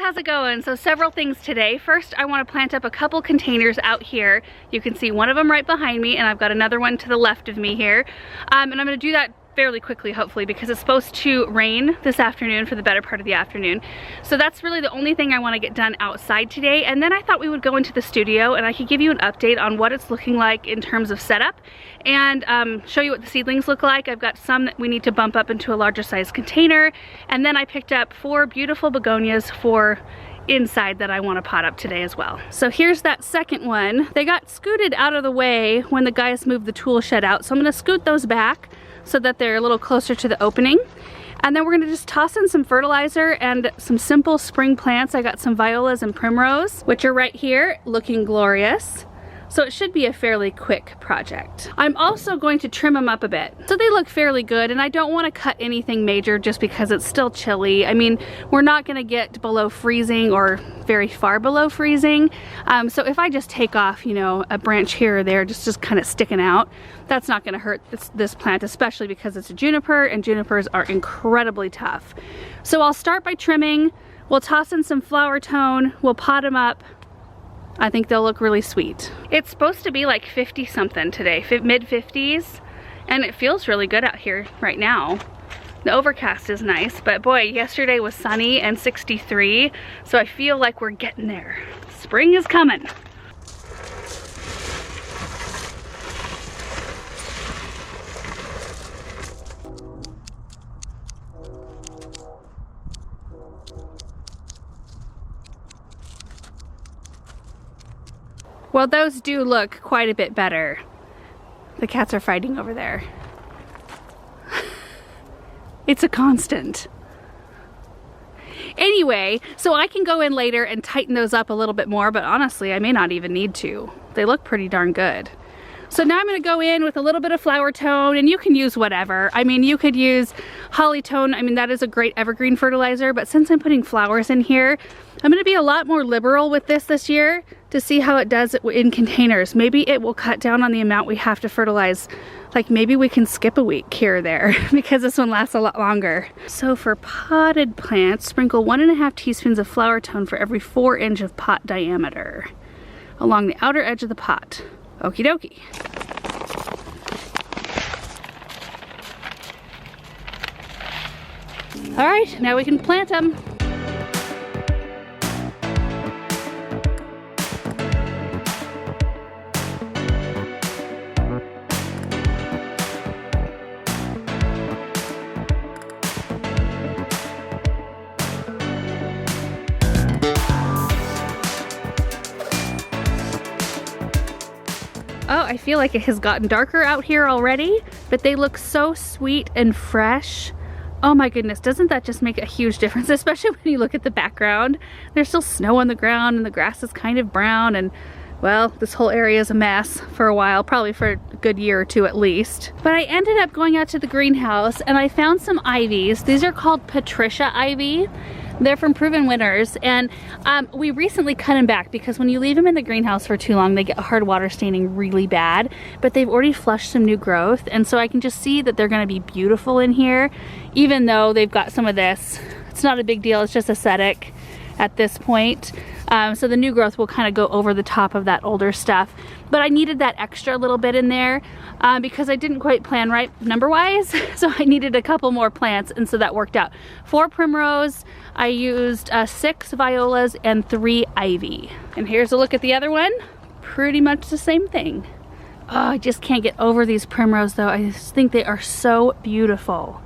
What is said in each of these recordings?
how's it going? So several things today. First, I want to plant up a couple containers out here. You can see one of them right behind me, and I've got another one to the left of me here. And I'm going to do that fairly quickly, hopefully, because it's supposed to rain this afternoon for the better part of the afternoon. So that's really the only thing I want to get done outside today. And then I thought we would go into the studio and I could give you an update on what it's looking like in terms of setup and show you what the seedlings look like. I've got some that we need to bump up into a larger size container. And then I picked up 4 beautiful begonias for inside that I want to pot up today as well. So here's that second one. They got scooted out of the way when the guys moved the tool shed out. So I'm going to scoot those back so that they're a little closer to the opening. And then we're gonna just toss in some fertilizer and some simple spring plants. I got some violas and primrose, which are right here, looking glorious. So it should be a fairly quick project. I'm also going to trim them up a bit. So they look fairly good, and I don't want to cut anything major just because it's still chilly. I mean, we're not gonna get below freezing or very far below freezing. So if I just take off, you know, a branch here or there, just kind of sticking out, that's not gonna hurt this plant, especially because it's a juniper, and junipers are incredibly tough. So I'll start by trimming. We'll toss in some flower tone. We'll pot them up. I think they'll look really sweet. It's supposed to be like 50 something today, mid 50s, and it feels really good out here right now. The overcast is nice, but boy, yesterday was sunny and 63, so I feel like we're getting there. Spring is coming. Well, those do look quite a bit better. The cats are fighting over there. It's a constant. Anyway, so I can go in later and tighten those up a little bit more, but honestly, I may not even need to. They look pretty darn good. So now I'm gonna go in with a little bit of flower tone, and you can use whatever. I mean, you could use holly tone. I mean, that is a great evergreen fertilizer, but since I'm putting flowers in here, I'm gonna be a lot more liberal with this year to see how it does in containers. Maybe it will cut down on the amount we have to fertilize. Like maybe we can skip a week here or there because this one lasts a lot longer. So for potted plants, sprinkle 1.5 teaspoons of flower tone for every 4 inch of pot diameter along the outer edge of the pot. Okie dokie. All right, now we can plant them. Oh, I feel like it has gotten darker out here already, but they look so sweet and fresh. Oh my goodness, doesn't that just make a huge difference, especially when you look at the background? There's still snow on the ground and the grass is kind of brown, and well, this whole area is a mess for a while, probably for a good year or two at least. But I ended up going out to the greenhouse and I found some ivies. These are called Patricia Ivy. They're from Proven Winners, and we recently cut them back because when you leave them in the greenhouse for too long, they get hard water staining really bad, but they've already flushed some new growth, and so I can just see that they're gonna be beautiful in here, even though they've got some of this. It's not a big deal, it's just aesthetic at this point. So the new growth will kind of go over the top of that older stuff. But I needed that extra little bit in there because I didn't quite plan right number-wise. So I needed a couple more plants, and so that worked out. 4 primrose, I used 6 violas and 3 ivy. And here's a look at the other one. Pretty much the same thing. Oh, I just can't get over these primrose though. I just think they are so beautiful.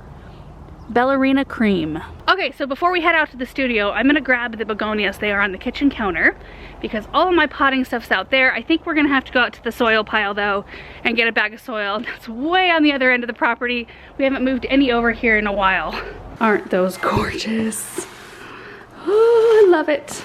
Belarina cream. Okay, so before we head out to the studio, I'm gonna grab the begonias. They are on the kitchen counter because all of my potting stuff's out there. I think we're gonna have to go out to the soil pile though and get a bag of soil. That's way on the other end of the property. We haven't moved any over here in a while. Aren't those gorgeous? Oh, I love it.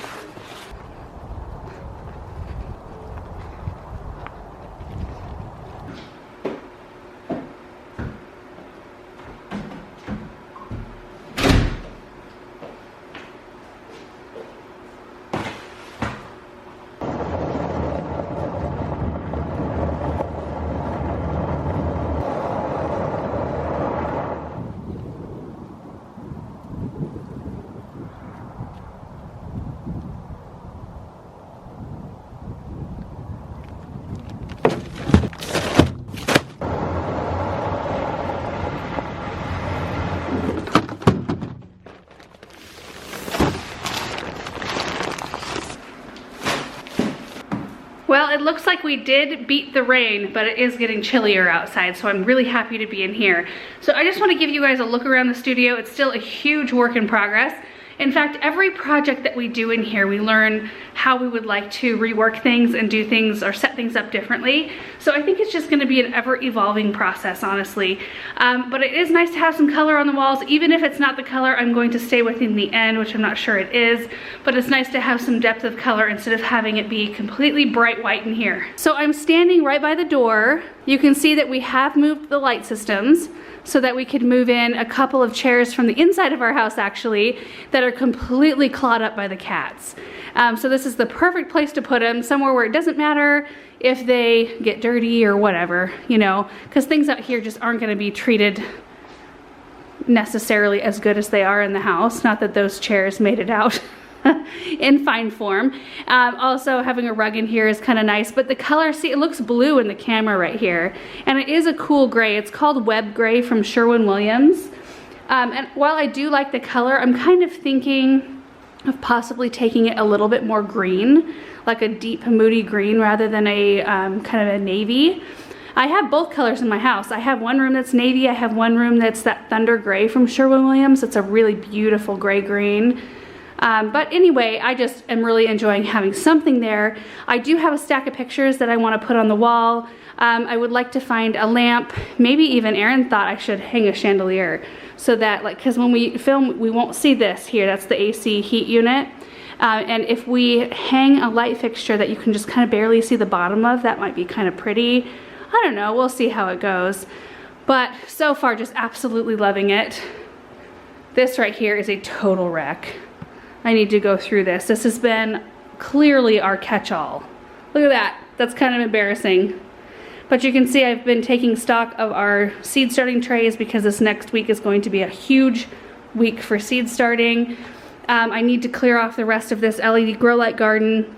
Well, it looks like we did beat the rain, but it is getting chillier outside, so I'm really happy to be in here. So I just want to give you guys a look around the studio. It's still a huge work in progress. In fact, every project that we do in here, we learn how we would like to rework things and do things or set things up differently. So I think it's just gonna be an ever-evolving process, honestly. But it is nice to have some color on the walls. Even if it's not the color I'm going to stay with in the end, which I'm not sure it is, but it's nice to have some depth of color instead of having it be completely bright white in here. So I'm standing right by the door. You can see that we have moved the light systems so that we could move in a couple of chairs from the inside of our house, actually, that are completely clawed up by the cats. So this is the perfect place to put them, somewhere where it doesn't matter if they get dirty or whatever, you know, because things out here just aren't going to be treated necessarily as good as they are in the house. Not that those chairs made it out in fine form. Also having a rug in here is kind of nice, but the color, see, it looks blue in the camera right here, and it is a cool gray. It's called Web Gray from Sherwin-Williams. And while I do like the color, I'm kind of thinking of possibly taking it a little bit more green, like a deep moody green rather than a kind of a navy. I have both colors in my house. I have one room that's navy. I have one room that's that Thunder Gray from Sherwin-Williams. It's a really beautiful gray green. But anyway, I just am really enjoying having something there. I do have a stack of pictures that I want to put on the wall. I would like to find a lamp. Maybe even Aaron thought I should hang a chandelier so that, like, because when we film, we won't see this here. That's the AC heat unit. And if we hang a light fixture that you can just kind of barely see the bottom of, that might be kind of pretty. I don't know, we'll see how it goes. But so far, just absolutely loving it. This right here is a total wreck. I need to go through this. This has been clearly our catch-all. Look at that, that's kind of embarrassing. But you can see I've been taking stock of our seed starting trays because this next week is going to be a huge week for seed starting. I need to clear off the rest of this LED grow light garden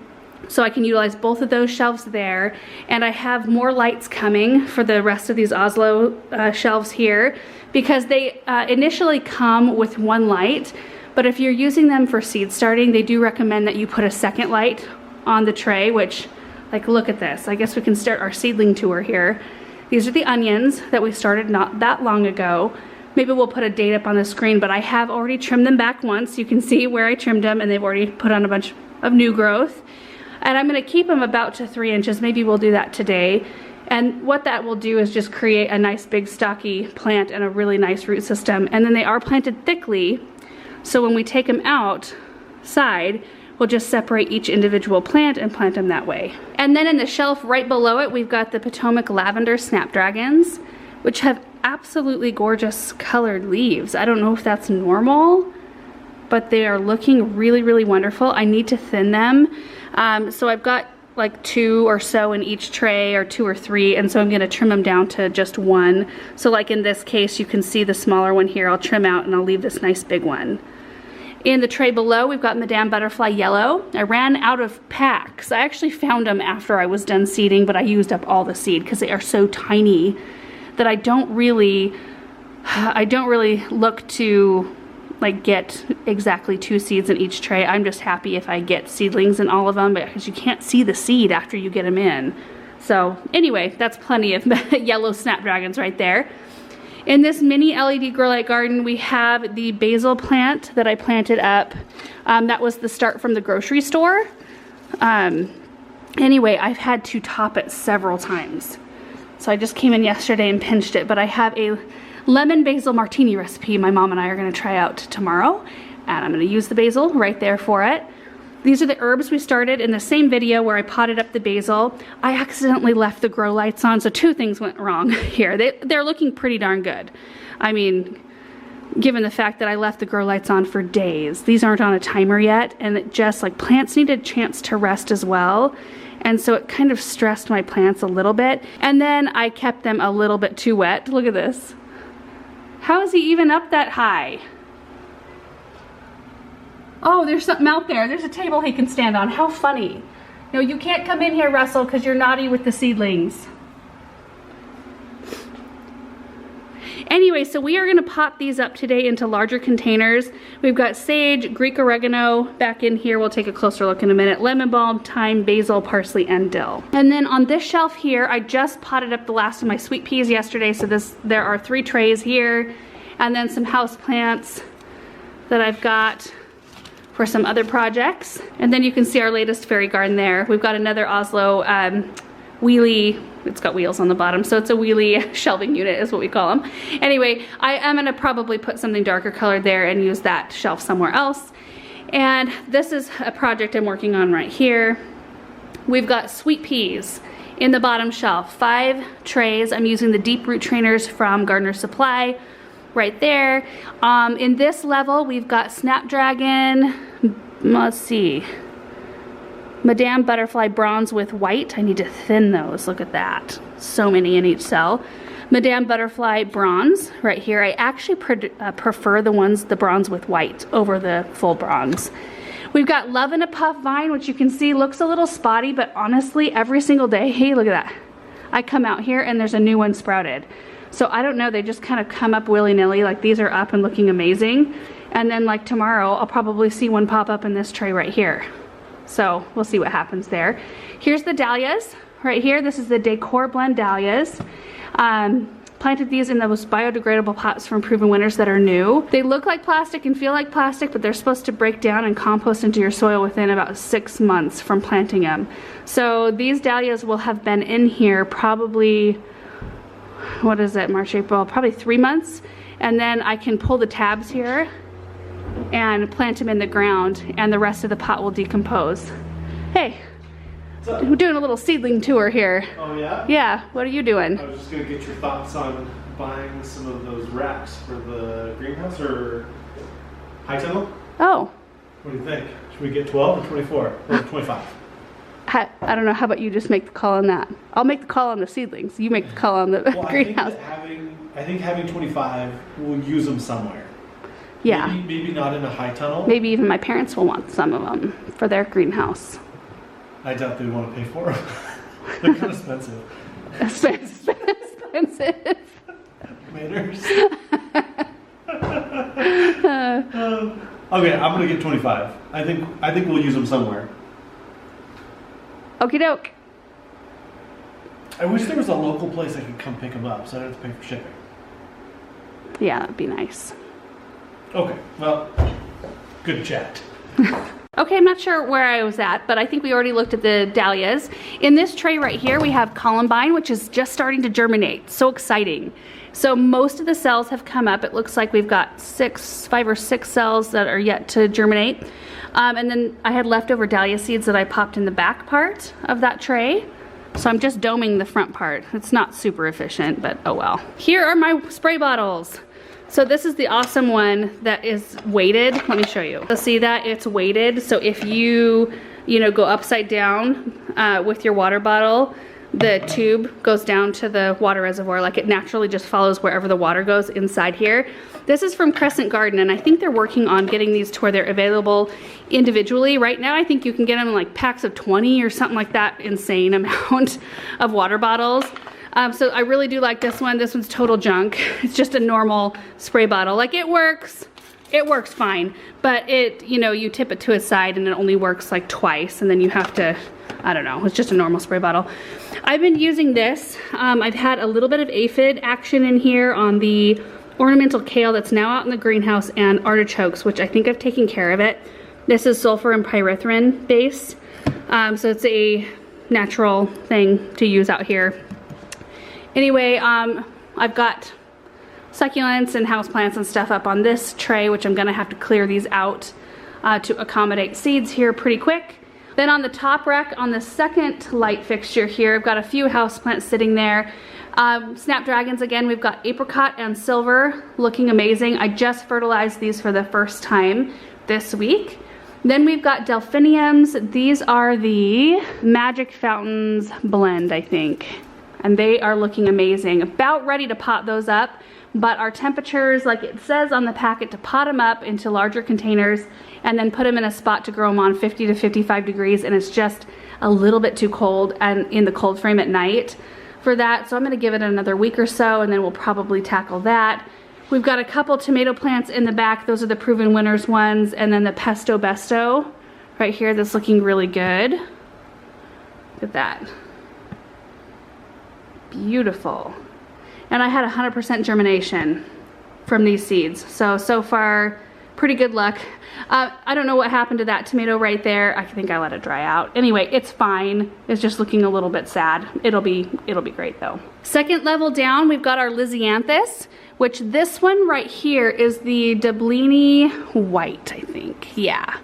so I can utilize both of those shelves there. And I have more lights coming for the rest of these Oslo shelves here because they initially come with one light, but if you're using them for seed starting, they do recommend that you put a second light on the tray, which, like, look at this. I guess we can start our seedling tour here. These are the onions that we started not that long ago. Maybe we'll put a date up on the screen, but I have already trimmed them back once. You can see where I trimmed them, and they've already put on a bunch of new growth. And I'm gonna keep them about to 3 inches. Maybe we'll do that today. And what that will do is just create a nice big stocky plant and a really nice root system. And then they are planted thickly, so when we take them outside, we'll just separate each individual plant and plant them that way. And then in the shelf right below it, we've got the Potomac Lavender Snapdragons, which have absolutely gorgeous colored leaves. I don't know if that's normal, but they are looking really, really wonderful. I need to thin them. So I've got like 2 or so in each tray, or 2 or 3, and so I'm gonna trim them down to just 1. So like in this case, you can see the smaller one here. I'll trim out and I'll leave this nice big one. In the tray below, we've got Madame Butterfly Yellow. I ran out of packs. I actually found them after I was done seeding, but I used up all the seed because they are so tiny that I don't really look to like get exactly 2 seeds in each tray. I'm just happy if I get seedlings in all of them, because you can't see the seed after you get them in. So anyway, that's plenty of yellow snapdragons right there. In this mini LED grow light garden, we have the basil plant that I planted up. That was the start from the grocery store. Anyway, I've had to top it several times. So I just came in yesterday and pinched it, but I have a lemon basil martini recipe my mom and I are gonna try out tomorrow. And I'm gonna use the basil right there for it. These are the herbs we started in the same video where I potted up the basil. I accidentally left the grow lights on, so 2 things went wrong here. They're looking pretty darn good. I mean, given the fact that I left the grow lights on for days. These aren't on a timer yet, and it just, like, plants needed a chance to rest as well. And so it kind of stressed my plants a little bit. And then I kept them a little bit too wet. Look at this. How is he even up that high? Oh, there's something out there. There's a table he can stand on. How funny. No, you can't come in here, Russell, because you're naughty with the seedlings. Anyway, so we are gonna pop these up today into larger containers. We've got sage, Greek oregano back in here. We'll take a closer look in a minute. Lemon balm, thyme, basil, parsley, and dill. And then on this shelf here, I just potted up the last of my sweet peas yesterday. So there are 3 trays here, and then some house plants that I've got for some other projects. And then you can see our latest fairy garden there. We've got another Oslo wheelie, it's got wheels on the bottom, so it's a wheelie shelving unit is what we call them. Anyway, I am gonna probably put something darker colored there and use that shelf somewhere else. And this is a project I'm working on right here. We've got sweet peas in the bottom shelf, 5 trays. I'm using the deep root trainers from Gardener Supply right there. In this level, we've got Snapdragon, let's see, Madame Butterfly Bronze with white. I need to thin those, look at that. So many in each cell. Madame Butterfly Bronze right here. I actually prefer the bronze with white over the full bronze. We've got Love in a Puff Vine, which you can see looks a little spotty, but honestly, every single day, hey, look at that. I come out here and there's a new one sprouted. So I don't know, they just kind of come up willy-nilly, like these are up and looking amazing. And then like tomorrow, I'll probably see one pop up in this tray right here. So we'll see what happens there. Here's the dahlias right here. This is the Decor Blend dahlias. Planted these in those biodegradable pots from Proven Winners that are new. They look like plastic and feel like plastic, but they're supposed to break down and compost into your soil within about 6 months from planting them. So these dahlias will have been in here probably, what is it, March, April, probably 3 months. And then I can pull the tabs here and plant them in the ground, and the rest of the pot will decompose. Hey, we're doing a little seedling tour here. Oh yeah? Yeah, what are you doing? I was just gonna get your thoughts on buying some of those racks for the greenhouse or high tunnel. Oh. What do you think? Should we get 12 or 24 or 25? I don't know, how about you just make the call on that? I'll make the call on the seedlings. You make the call on the greenhouse. I think having 25, we'll use them somewhere. Yeah. Maybe not in a high tunnel. Maybe even my parents will want some of them for their greenhouse. I doubt they want to pay for them. They're kind of expensive. Expensive. Manners. Okay, I'm gonna get 25. I think we'll use them somewhere. Okie doke. I wish there was a local place I could come pick them up, so I don't have to pay for shipping. Yeah, that'd be nice. Okay, well, good chat. Okay, I'm not sure where I was at, but I think we already looked at the dahlias. In this tray right here, we have columbine, which is just starting to germinate. So exciting. So most of the cells have come up. It looks like we've got 5 or 6 cells that are yet to germinate. And then I had leftover dahlia seeds that I popped in the back part of that tray. So I'm just doming the front part. It's not super efficient, but oh well. Here are my spray bottles. So this is the awesome one that is weighted. Let me show you. You'll see that it's weighted. So if you go upside down with your water bottle, the tube goes down to the water reservoir, like it naturally just follows wherever the water goes inside here. This is from Crescent Garden, and I think they're working on getting these to where they're available individually. Right now, I think you can get them in like packs of 20 or something like that insane amount of water bottles. So I really do like this one. This one's total junk. It's just a normal spray bottle. Like it works fine, but you tip it to a side and it only works like twice, and then you have to, I don't know, it's just a normal spray bottle. I've been using this. I've had a little bit of aphid action in here on the ornamental kale that's now out in the greenhouse and artichokes, which I think I've taken care of it. This is sulfur and pyrethrin based. So it's a natural thing to use out here. Anyway, I've got succulents and houseplants and stuff up on this tray, which I'm gonna have to clear these out to accommodate seeds here pretty quick. Then on the top rack, on the second light fixture here, I've got a few houseplants sitting there. Snapdragons, again, we've got apricot and silver looking amazing. I just fertilized these for the first time this week. Then we've got delphiniums. These are the Magic Fountains blend, I think. And they are looking amazing. About ready to pot those up, but our temperatures, like it says on the packet, to pot them up into larger containers and then put them in a spot to grow them on 50 to 55 degrees, and it's just a little bit too cold and in the cold frame at night for that. So I'm gonna give it another week or so and then we'll probably tackle that. We've got a couple tomato plants in the back. Those are the Proven Winners ones. And then the Pesto Besto right here that's looking really good. Look at that. Beautiful. And I had 100% germination from these seeds. So far, pretty good luck. I don't know what happened to that tomato right there. I think I let it dry out. Anyway, it's fine. It's just looking a little bit sad. It'll be great though. Second level down, we've got our Lisianthus, which this one right here is the Dublini White, I think. Yeah.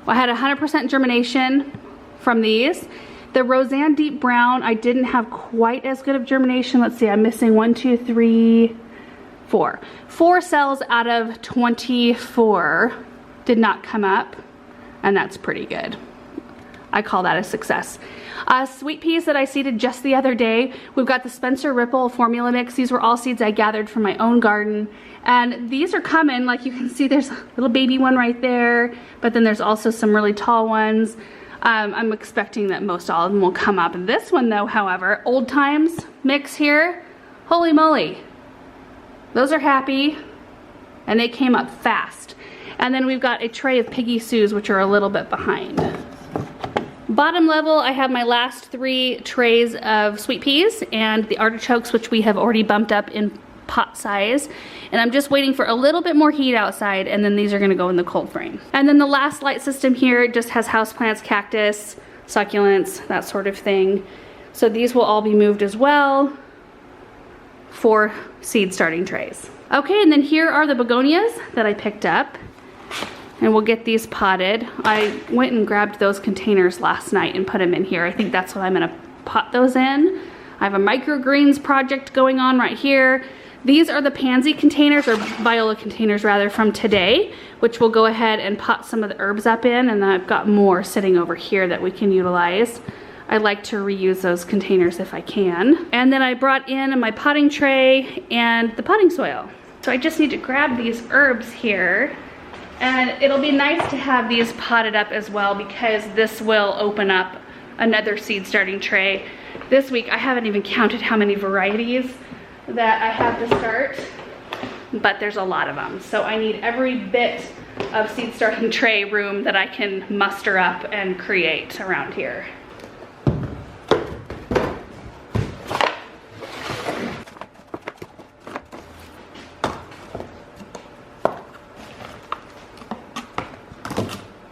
I had 100% germination from these. The Roseanne Deep Brown, I didn't have quite as good of germination. Let's see, I'm missing 1, 2, 3, 4. 4 cells out of 24 did not come up, and that's pretty good. I call that a success. Sweet peas that I seeded just the other day. We've got the Spencer Ripple formula mix. These were all seeds I gathered from my own garden. And these are coming, like you can see there's a little baby one right there, but then there's also some really tall ones. I'm expecting that most all of them will come up. This one though, however, Old Times mix here, holy moly. Those are happy, and they came up fast. And then we've got a tray of Piggy Sue's, which are a little bit behind. Bottom level, I have my last 3 trays of sweet peas and the artichokes, which we have already bumped up in pot size. And I'm just waiting for a little bit more heat outside, and then these are gonna go in the cold frame. And then the last light system here just has houseplants, cactus, succulents, that sort of thing. So these will all be moved as well for seed starting trays. Okay, and then here are the begonias that I picked up. And we'll get these potted. I went and grabbed those containers last night and put them in here. I think that's what I'm gonna pot those in. I have a microgreens project going on right here. These are the pansy containers, or viola containers rather, from today, which we'll go ahead and pot some of the herbs up in, and then I've got more sitting over here that we can utilize. I like to reuse those containers if I can. And then I brought in my potting tray and the potting soil. So I just need to grab these herbs here. And it'll be nice to have these potted up as well, because this will open up another seed starting tray. This week I haven't even counted how many varieties that I have to start, but there's a lot of them. So I need every bit of seed starting tray room that I can muster up and create around here.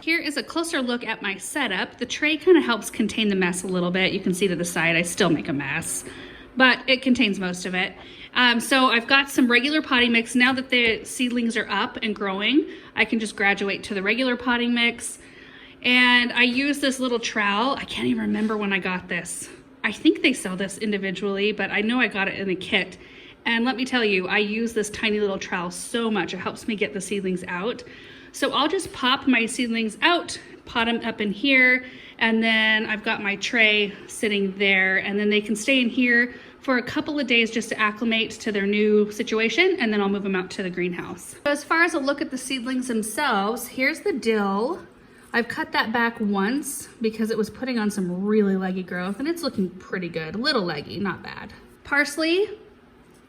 Here is a closer look at my setup. The tray kind of helps contain the mess a little bit. You can see to the side, I still make a mess, but it contains most of it. So I've got some regular potting mix. Now that the seedlings are up and growing, I can just graduate to the regular potting mix. And I use this little trowel. I can't even remember when I got this. I think they sell this individually, but I know I got it in a kit. And let me tell you, I use this tiny little trowel so much. It helps me get the seedlings out. So I'll just pop my seedlings out, pot them up in here, and then I've got my tray sitting there, and then they can stay in here for a couple of days just to acclimate to their new situation, and then I'll move them out to the greenhouse. So as far as a look at the seedlings themselves, here's the dill. I've cut that back once because it was putting on some really leggy growth, and it's looking pretty good. A little leggy, not bad. Parsley,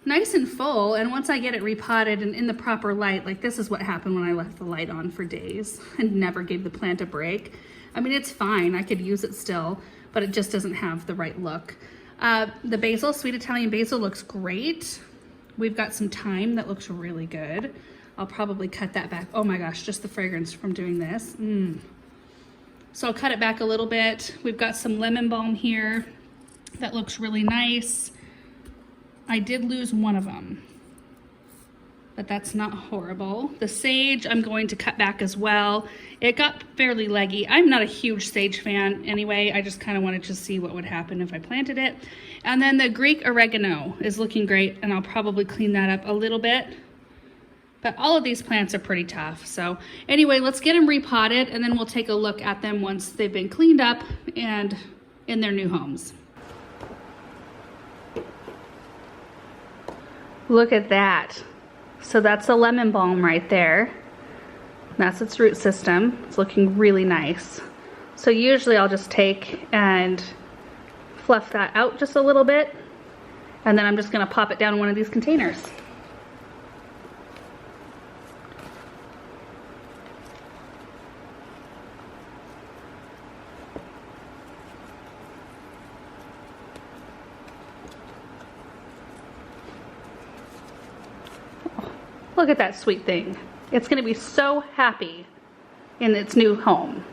nice and full, and once I get it repotted and in the proper light, like this is what happened when I left the light on for days and never gave the plant a break. I mean, it's fine, I could use it still, but it just doesn't have the right look. The basil, sweet Italian basil, looks great. We've got some thyme that looks really good. I'll probably cut that back. Oh my gosh, just the fragrance from doing this. So I'll cut it back a little bit. We've got some lemon balm here that looks really nice. I did lose one of them, but that's not horrible. The sage I'm going to cut back as well. It got fairly leggy. I'm not a huge sage fan anyway. I just kind of wanted to see what would happen if I planted it. And then the Greek oregano is looking great, and I'll probably clean that up a little bit. But all of these plants are pretty tough. So anyway, let's get them repotted, and then we'll take a look at them once they've been cleaned up and in their new homes. Look at that. So that's a lemon balm right there. That's its root system. It's looking really nice. So usually I'll just take and fluff that out just a little bit And then I'm just gonna pop it down in one of these containers. Look at that sweet thing. It's gonna be so happy in its new home.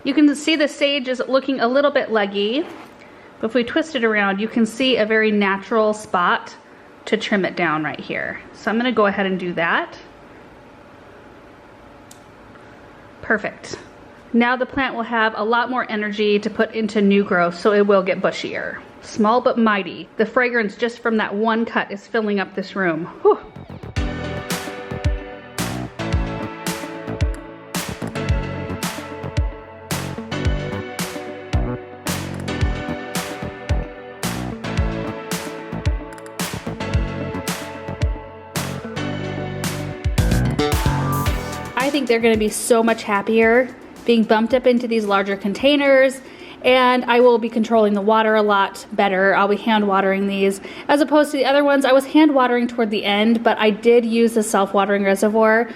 You can see the sage is looking a little bit leggy, but if we twist it around, you can see a very natural spot to trim it down right here. So I'm gonna go ahead and do that. Perfect. Now the plant will have a lot more energy to put into new growth, so it will get bushier. Small but mighty. The fragrance just from that one cut is filling up this room. Whew. I think they're going to be so much happier being bumped up into these larger containers, and I will be controlling the water a lot better. I'll be hand watering these as opposed to the other ones. I was hand watering toward the end, but I did use the self-watering reservoir,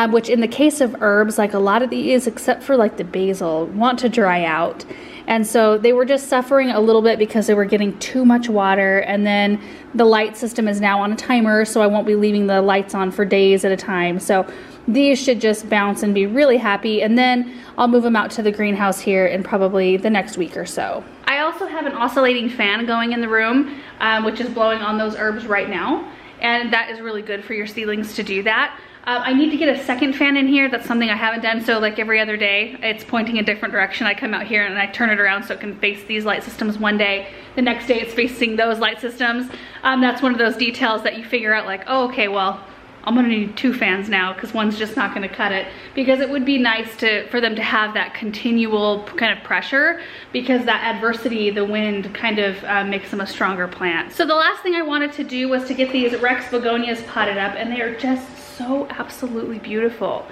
which in the case of herbs, like a lot of these, except for like the basil, want to dry out. And so they were just suffering a little bit because they were getting too much water, and then the light system is now on a timer, so I won't be leaving the lights on for days at a time. So these should just bounce and be really happy, and then I'll move them out to the greenhouse here in probably the next week or so. I also have an oscillating fan going in the room, which is blowing on those herbs right now, and that is really good for your seedlings to do that. I need to get a second fan in here. That's something I haven't done. So like every other day, it's pointing a different direction. I come out here and I turn it around so it can face these light systems one day. The next day it's facing those light systems. That's one of those details that you figure out like, oh, okay, well, I'm gonna need 2 fans now because one's just not gonna cut it, because it would be nice for them to have that continual kind of pressure, because that adversity, the wind, kind of makes them a stronger plant. So the last thing I wanted to do was to get these Rex begonias potted up, and they are just so absolutely beautiful.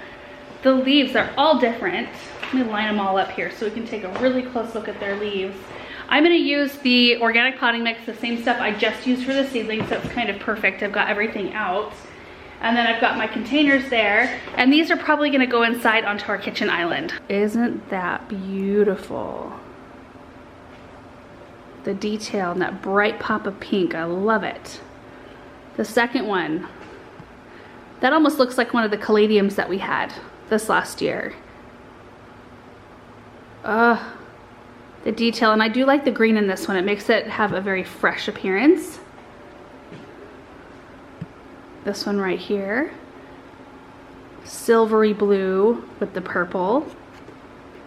The leaves are all different. Let me line them all up here so we can take a really close look at their leaves. I'm gonna use the organic potting mix, the same stuff I just used for the seedlings, so it's kind of perfect. I've got everything out. And then I've got my containers there, and these are probably gonna go inside onto our kitchen island. Isn't that beautiful? The detail and that bright pop of pink, I love it. The second one, that almost looks like one of the caladiums that we had this last year. The detail, and I do like the green in this one. It makes it have a very fresh appearance. This one right here, silvery blue with the purple.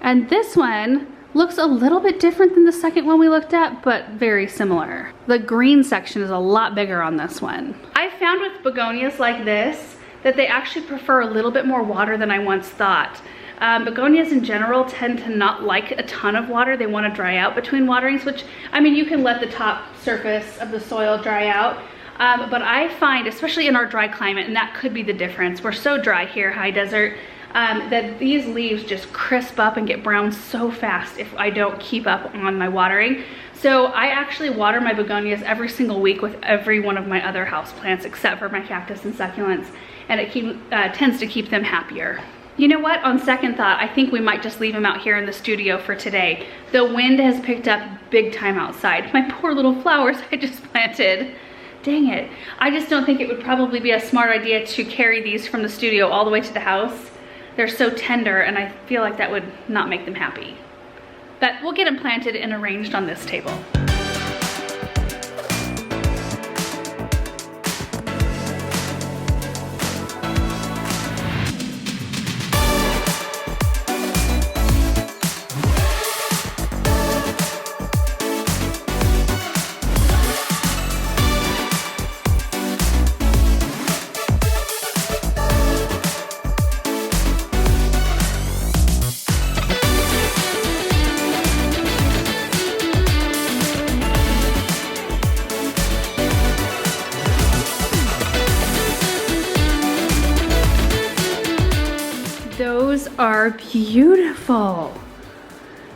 And this one looks a little bit different than the second one we looked at, but very similar. The green section is a lot bigger on this one. I found with begonias like this that they actually prefer a little bit more water than I once thought. Begonias in general tend to not like a ton of water. They want to dry out between waterings, which, I mean, you can let the top surface of the soil dry out. But I find, especially in our dry climate, and that could be the difference, we're so dry here, high desert, that these leaves just crisp up and get brown so fast if I don't keep up on my watering. So I actually water my begonias every single week with every one of my other houseplants except for my cactus and succulents, and it tends to keep them happier. You know what, on second thought, I think we might just leave them out here in the studio for today. The wind has picked up big time outside. My poor little flowers I just planted. Dang it. I just don't think it would probably be a smart idea to carry these from the studio all the way to the house. They're so tender, and I feel like that would not make them happy. But we'll get them planted and arranged on this table. are beautiful.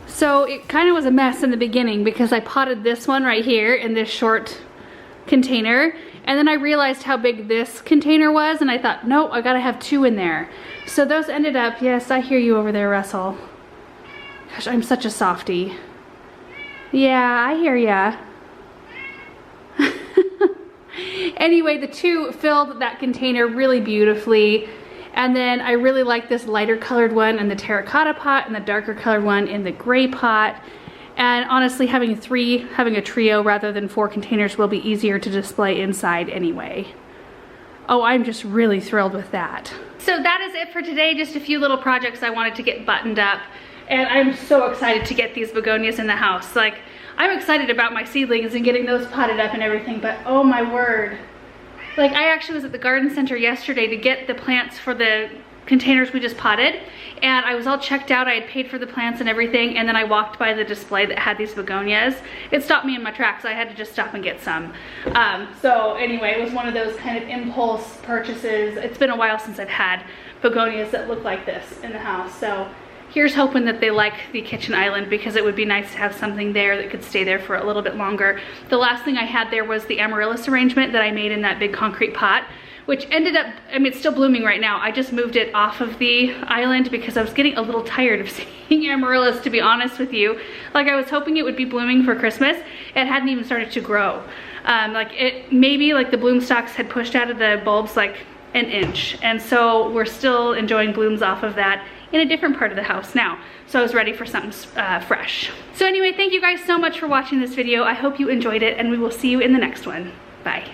So it kind of was a mess in the beginning because I potted this one right here in this short container, and then I realized how big this container was, and I thought, no, I gotta have 2 in there. So those ended up, yes, I hear you over there, Russell. Gosh, I'm such a softie. Yeah, I hear ya. Anyway, the 2 filled that container really beautifully. And then I really like this lighter colored one in the terracotta pot and the darker colored one in the gray pot. And honestly, having a trio rather than 4 containers will be easier to display inside anyway. Oh, I'm just really thrilled with that. So that is it for today. Just a few little projects I wanted to get buttoned up. And I'm so excited to get these begonias in the house. Like, I'm excited about my seedlings and getting those potted up and everything, but oh my word. Like, I actually was at the garden center yesterday to get the plants for the containers we just potted, and I was all checked out. I had paid for the plants and everything, and then I walked by the display that had these begonias. It stopped me in my tracks. I had to just stop and get some. So anyway, it was one of those kind of impulse purchases. It's been a while since I've had begonias that look like this in the house. So here's hoping that they like the kitchen island, because it would be nice to have something there that could stay there for a little bit longer. The last thing I had there was the amaryllis arrangement that I made in that big concrete pot, which ended up, I mean, it's still blooming right now. I just moved it off of the island because I was getting a little tired of seeing amaryllis, to be honest with you. Like, I was hoping it would be blooming for Christmas. It hadn't even started to grow. Maybe the bloom stalks had pushed out of the bulbs like an inch. And so we're still enjoying blooms off of that in a different part of the house now. So I was ready for something fresh. So anyway, thank you guys so much for watching this video. I hope you enjoyed it, and we will see you in the next one. Bye.